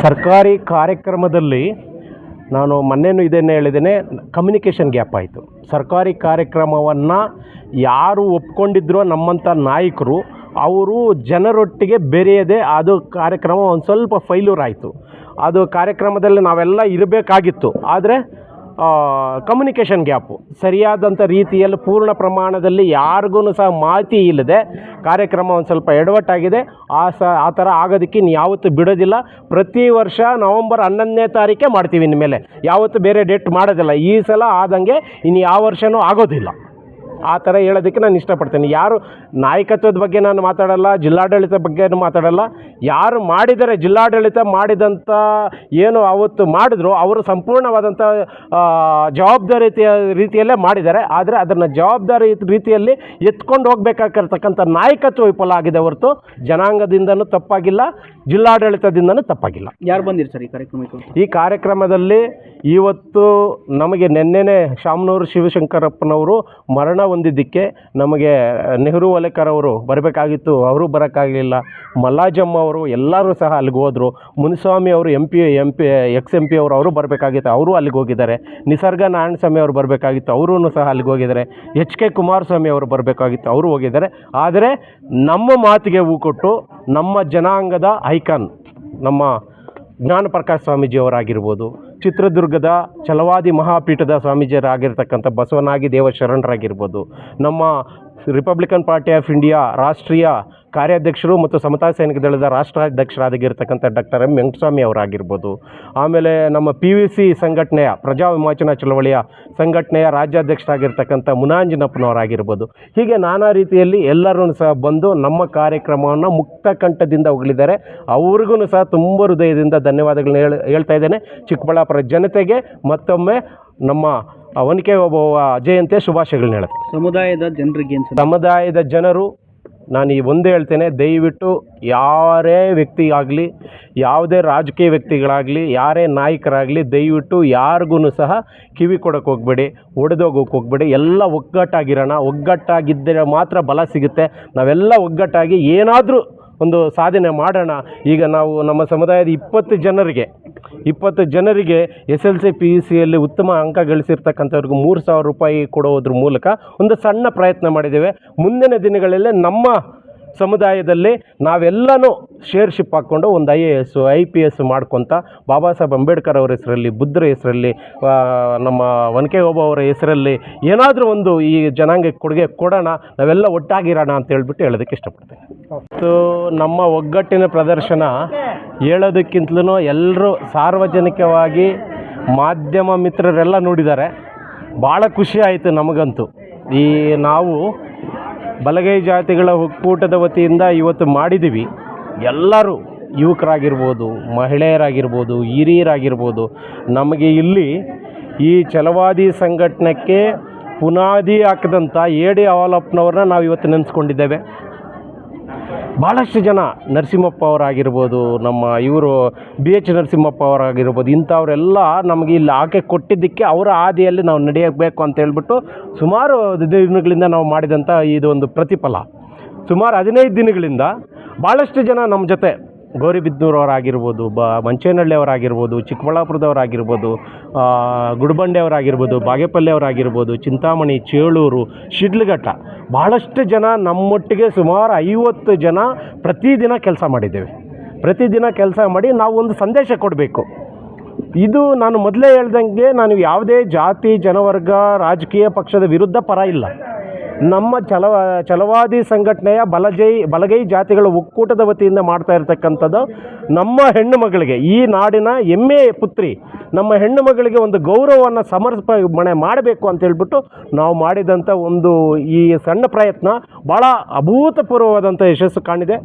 ಸರ್ಕಾರಿ ಕಾರ್ಯಕ್ರಮದಲ್ಲಿ ನಾನು ಮೊನ್ನೆನೂ ಇದನ್ನೇ ಹೇಳಿದ್ದೇನೆ, ಕಮ್ಯುನಿಕೇಷನ್ ಗ್ಯಾಪ್ ಆಯಿತು. ಸರ್ಕಾರಿ ಕಾರ್ಯಕ್ರಮವನ್ನು ಯಾರು ಒಪ್ಕೊಂಡಿದ್ರೋ ನಮ್ಮಂಥ ನಾಯಕರು, ಅವರು ಜನರೊಟ್ಟಿಗೆ ಬೆರೆಯದೆ ಅದು ಕಾರ್ಯಕ್ರಮ ಒಂದು ಸ್ವಲ್ಪ ಫೈಲ್ಯೂರ್ ಆಯಿತು. ಅದು ಕಾರ್ಯಕ್ರಮದಲ್ಲಿ ನಾವೆಲ್ಲ ಇರಬೇಕಾಗಿತ್ತು, ಆದರೆ ಕಮ್ಯುನಿಕೇಷನ್ ಗ್ಯಾಪು ಸರಿಯಾದಂಥ ರೀತಿಯಲ್ಲಿ ಪೂರ್ಣ ಪ್ರಮಾಣದಲ್ಲಿ ಯಾರಿಗೂ ಸಹ ಮಾಹಿತಿ ಇಲ್ಲದೆ ಕಾರ್ಯಕ್ರಮ ಒಂದು ಸ್ವಲ್ಪ ಎಡವಟ್ಟಾಗಿದೆ. ಆ ಥರ ಆಗೋದಕ್ಕೆ ಇನ್ನು ಯಾವತ್ತೂ ಬಿಡೋದಿಲ್ಲ. ಪ್ರತಿ ವರ್ಷ ನವಂಬರ್ 11ನೇ ತಾರೀಕೆ ಮಾಡ್ತೀವಿ. ಇನ್ಮೇಲೆ ಯಾವತ್ತೂ ಬೇರೆ ಡೇಟ್ ಮಾಡೋದಿಲ್ಲ. ಈ ಸಲ ಆದಂಗೆ ಇನ್ನು ಯಾವ ವರ್ಷವೂ ಆಗೋದಿಲ್ಲ. ಆ ಥರ ಹೇಳೋದಕ್ಕೆ ನಾನು ಇಷ್ಟಪಡ್ತೇನೆ. ಯಾರು ನಾಯಕತ್ವದ ಬಗ್ಗೆ ನಾನು ಮಾತಾಡಲ್ಲ, ಜಿಲ್ಲಾಡಳಿತ ಬಗ್ಗೆನೂ ಮಾತಾಡಲ್ಲ. ಯಾರು ಮಾಡಿದರೆ ಜಿಲ್ಲಾಡಳಿತ ಮಾಡಿದಂಥ ಏನು ಅವತ್ತು ಮಾಡಿದ್ರು ಅವರು ಸಂಪೂರ್ಣವಾದಂಥ ಜವಾಬ್ದಾರಿ ರೀತಿಯಲ್ಲೇ ಮಾಡಿದ್ದಾರೆ. ಆದರೆ ಅದನ್ನು ಜವಾಬ್ದಾರಿ ರೀತಿಯಲ್ಲಿ ಎತ್ಕೊಂಡು ಹೋಗ್ಬೇಕಾಗಿರ್ತಕ್ಕಂಥ ನಾಯಕತ್ವ ವಿಫಲ ಆಗಿದೆ ಹೊರತು ಜನಾಂಗದಿಂದನೂ ತಪ್ಪಾಗಿಲ್ಲ, ಜಿಲ್ಲಾಡಳಿತದಿಂದನೂ ತಪ್ಪಾಗಿಲ್ಲ. ಯಾರು ಬಂದಿರಿ ಸರ್ ಈ ಕಾರ್ಯಕ್ರಮಕ್ಕೆ? ಈ ಕಾರ್ಯಕ್ರಮದಲ್ಲಿ ಇವತ್ತು ನಮಗೆ ನೆನ್ನೆನೇ ಶಾಮನೂರು ಶಿವಶಂಕರಪ್ಪನವರು ಮರಣ ಹೊಂದಿದ್ದಕ್ಕೆ ನಮಗೆ ನೆಹರು ವಲೇಕರ್ ಅವರು ಬರಬೇಕಾಗಿತ್ತು, ಅವರು ಬರೋಕ್ಕಾಗಲಿಲ್ಲ. ಮಲ್ಲಾಜಮ್ಮ ಅವರು ಎಲ್ಲರೂ ಸಹ ಅಲ್ಲಿಗೆ ಹೋದರು. ಮುನಿಸ್ವಾಮಿ ಅವರು ಎಕ್ಸ್ ಎಂ ಪಿ ಅವರು ಬರಬೇಕಾಗಿತ್ತು, ಅವರು ಅಲ್ಲಿಗೆ ಹೋಗಿದ್ದಾರೆ. ನಿಸರ್ಗ ನಾರಾಯಣಸ್ವಾಮಿ ಅವರು ಬರಬೇಕಾಗಿತ್ತು, ಅವರೂ ಸಹ ಅಲ್ಲಿಗೆ ಹೋಗಿದ್ದಾರೆ. HK ಕುಮಾರಸ್ವಾಮಿ ಅವರು ಬರಬೇಕಾಗಿತ್ತು, ಅವರು ಹೋಗಿದ್ದಾರೆ. ಆದರೆ ನಮ್ಮ ಮಾತಿಗೆ ಹೂ ಕೊಟ್ಟು ನಮ್ಮ ಜನಾಂಗದ ಐಕಾನ್ ನಮ್ಮ ಜ್ಞಾನಪ್ರಕಾಶ ಸ್ವಾಮೀಜಿಯವರಾಗಿರ್ಬೋದು, ಚಿತ್ರದುರ್ಗದ ಛಲವಾದಿ ಮಹಾಪೀಠದ ಸ್ವಾಮೀಜಿಯರಾಗಿರ್ತಕ್ಕಂಥ ಬಸವನಾಗಿ ದೇವಶರಣರಾಗಿರ್ಬೋದು, ನಮ್ಮ ರಿಪಬ್ಲಿಕನ್ ಪಾರ್ಟಿ ಆಫ್ ಇಂಡಿಯಾ ರಾಷ್ಟ್ರೀಯ ಕಾರ್ಯಾಧ್ಯಕ್ಷರು ಮತ್ತು ಸಮತಾ ಸೈನಿಕ ದಳದ ರಾಷ್ಟ್ರಾಧ್ಯಕ್ಷರಾಗಿರ್ತಕ್ಕಂಥ ಡಾಕ್ಟರ್ M ವೆಂಕಟಸ್ವಾಮಿ ಅವರಾಗಿರ್ಬೋದು, ಆಮೇಲೆ ನಮ್ಮ PVC ಸಂಘಟನೆಯ ಪ್ರಜಾ ವಿಮೋಚನಾ ಚಳವಳಿಯ ಸಂಘಟನೆಯ ರಾಜ್ಯಾಧ್ಯಕ್ಷರಾಗಿರ್ತಕ್ಕಂಥ ಮುನಾಂಜನಪ್ಪನವರಾಗಿರ್ಬೋದು, ಹೀಗೆ ನಾನಾ ರೀತಿಯಲ್ಲಿ ಎಲ್ಲರೂ ಸಹ ಬಂದು ನಮ್ಮ ಕಾರ್ಯಕ್ರಮವನ್ನು ಮುಕ್ತ ಕಂಠದಿಂದ ಹೊಗಳಿದ್ದಾರೆ. ಅವ್ರಿಗೂ ಸಹ ತುಂಬ ಹೃದಯದಿಂದ ಧನ್ಯವಾದಗಳನ್ನ ಹೇಳ್ತಾ ಇದ್ದೇನೆ. ಚಿಕ್ಕಬಳ್ಳಾಪುರ ಜನತೆಗೆ ಮತ್ತೊಮ್ಮೆ ನಮ್ಮ ಒನಕೆ ಓಬವ್ವ ಜಯಂತಿಯ ಶುಭಾಶಯಗಳನ್ನ ಹೇಳುತ್ತೆ. ಸಮುದಾಯದ ಜನರು, ನಾನು ಈ ಒಂದೇ ಹೇಳ್ತೇನೆ, ದಯವಿಟ್ಟು ಯಾರೇ ವ್ಯಕ್ತಿ ಆಗಲಿ, ಯಾವುದೇ ರಾಜಕೀಯ ವ್ಯಕ್ತಿಗಳಾಗಲಿ, ಯಾರೇ ನಾಯಕರಾಗಲಿ, ದಯವಿಟ್ಟು ಯಾರಿಗೂ ಸಹ ಕಿವಿ ಕೊಡೋಕ್ಕೆ ಹೋಗಬೇಡಿ, ಒಡೆದೋಗೋಕ್ಕೆ ಹೋಗಬೇಡಿ. ಎಲ್ಲ ಒಗ್ಗಟ್ಟಾಗಿರೋಣ. ಒಗ್ಗಟ್ಟಾಗಿದ್ದರೆ ಮಾತ್ರ ಬಲ ಸಿಗುತ್ತೆ. ನಾವೆಲ್ಲ ಒಗ್ಗಟ್ಟಾಗಿ ಏನಾದರೂ ಒಂದು ಸಾಧನೆ ಮಾಡೋಣ. ಈಗ ನಾವು ನಮ್ಮ ಸಮುದಾಯದ 20 ಜನರಿಗೆ SLC PUCಯಲ್ಲಿ ಉತ್ತಮ ಅಂಕ ಗಳಿಸಿರ್ತಕ್ಕಂಥವ್ರಿಗೆ 3,000 ರೂಪಾಯಿ ಕೊಡೋದ್ರ ಮೂಲಕ ಒಂದು ಸಣ್ಣ ಪ್ರಯತ್ನ ಮಾಡಿದ್ದೇವೆ. ಮುಂದಿನ ದಿನಗಳಲ್ಲಿ ನಮ್ಮ ಸಮುದಾಯದಲ್ಲಿ ನಾವೆಲ್ಲನೂ ಶೇರ್ಶಿಪ್ ಹಾಕ್ಕೊಂಡು ಒಂದು IAS IPS ಮಾಡ್ಕೊತ ಬಾಬಾ ಸಾಹೇಬ್ ಅಂಬೇಡ್ಕರ್ ಅವರ ಹೆಸರಲ್ಲಿ, ಬುದ್ಧರ ಹೆಸರಲ್ಲಿ, ನಮ್ಮ ಒನಕೆ ಓಬವ್ವರ ಹೆಸರಲ್ಲಿ ಏನಾದರೂ ಒಂದು ಈ ಜನಾಂಗಕ್ಕೆ ಕೊಡುಗೆ ಕೊಡೋಣ, ನಾವೆಲ್ಲ ಒಟ್ಟಾಗಿರೋಣ ಅಂತ ಹೇಳ್ಬಿಟ್ಟು ಹೇಳೋದಕ್ಕೆ ಇಷ್ಟಪಡ್ತೇನೆ. ಮತ್ತು ನಮ್ಮ ಒಗ್ಗಟ್ಟಿನ ಪ್ರದರ್ಶನ ಹೇಳೋದಕ್ಕಿಂತಲೂ ಎಲ್ಲರೂ ಸಾರ್ವಜನಿಕವಾಗಿ ಮಾಧ್ಯಮ ಮಿತ್ರರೆಲ್ಲ ನೋಡಿದ್ದಾರೆ. ಭಾಳ ಖುಷಿ ಆಯಿತು ನಮಗಂತೂ. ಈ ನಾವು ಬಲಗೈ ಜಾತಿಗಳ ಒಕ್ಕೂಟದ ವತಿಯಿಂದ ಇವತ್ತು ಮಾಡಿದ್ದೀವಿ. ಎಲ್ಲರೂ ಯುವಕರಾಗಿರ್ಬೋದು, ಮಹಿಳೆಯರಾಗಿರ್ಬೋದು, ಹಿರಿಯರಾಗಿರ್ಬೋದು, ನಮಗೆ ಇಲ್ಲಿ ಈ ಛಲವಾದಿ ಸಂಘಟನೆಗೆ ಪುನಾದಿ ಹಾಕಿದಂಥ AD ಹಾಲಪ್ಪನವ್ರನ್ನ ನಾವು ಇವತ್ತು ನೆನೆಸ್ಕೊಂಡಿದ್ದೇವೆ. ಭಾಳಷ್ಟು ಜನ, ನರಸಿಂಹಪ್ಪ ಅವರಾಗಿರ್ಬೋದು, ನಮ್ಮ ಇವರು BH ನರಸಿಂಹಪ್ಪ ಅವರಾಗಿರ್ಬೋದು, ಇಂಥವರೆಲ್ಲ ನಮಗೆ ಇಲ್ಲಿ ಆಕೆ ಕೊಟ್ಟಿದ್ದಕ್ಕೆ ಅವರ ಹಾದಿಯಲ್ಲಿ ನಾವು ನಡೆಯಬೇಕು ಅಂತ ಹೇಳ್ಬಿಟ್ಟು ಸುಮಾರು ದಿನಗಳಿಂದ ನಾವು ಮಾಡಿದಂಥ ಇದೊಂದು ಪ್ರತಿಫಲ. ಸುಮಾರು 15 ದಿನಗಳಿಂದ ಭಾಳಷ್ಟು ಜನ ನಮ್ಮ ಜೊತೆ, ಗೌರಿಬಿದನೂರವರಾಗಿರ್ಬೋದು, ಮಂಚೇನಹಳ್ಳಿ ಅವರಾಗಿರ್ಬೋದು, ಚಿಕ್ಕಬಳ್ಳಾಪುರದವರಾಗಿರ್ಬೋದು, ಗುಡಿಬಂಡೆ ಅವರಾಗಿರ್ಬೋದು, ಬಾಗೇಪಲ್ಲಿ ಅವರಾಗಿರ್ಬೋದು, ಚಿಂತಾಮಣಿ, ಚೇಳೂರು, ಶಿಡ್ಲಘಟ್ಟ, ಭಾಳಷ್ಟು ಜನ ನಮ್ಮೊಟ್ಟಿಗೆ ಸುಮಾರು 50 ಜನ ಪ್ರತಿದಿನ ಕೆಲಸ ಮಾಡಿದ್ದೇವೆ. ಪ್ರತಿದಿನ ಕೆಲಸ ಮಾಡಿ ನಾವು ಒಂದು ಸಂದೇಶ ಕೊಡಬೇಕು. ಇದು ನಾನು ಮೊದಲೇ ಹೇಳ್ದಂಗೆ, ನಾನು ಯಾವುದೇ ಜಾತಿ, ಜನವರ್ಗ, ರಾಜಕೀಯ ಪಕ್ಷದ ವಿರುದ್ಧ ಪರ ಇಲ್ಲ. ನಮ್ಮ ಛಲವಾದಿ ಸಂಘಟನೆಯ ಬಲಗೈ ಜಾತಿಗಳ ಒಕ್ಕೂಟದ ವತಿಯಿಂದ ಮಾಡ್ತಾ ಇರ್ತಕ್ಕಂಥದ್ದು ನಮ್ಮ ಹೆಣ್ಣು ಮಗಳಿಗೆ, ಈ ನಾಡಿನ ಹೆಮ್ಮೆಯ ಪುತ್ರಿ ನಮ್ಮ ಹೆಣ್ಣು ಮಗಳಿಗೆ ಒಂದು ಗೌರವವನ್ನು ಸಮರ್ಪಣೆ ಮಾಡಬೇಕು ಅಂತ ಹೇಳ್ಬಿಟ್ಟು ನಾವು ಮಾಡಿದಂಥ ಒಂದು ಈ ಸಣ್ಣ ಪ್ರಯತ್ನ ಭಾಳ ಅಭೂತಪೂರ್ವವಾದಂಥ ಯಶಸ್ಸು ಕಾಣಿದೆ.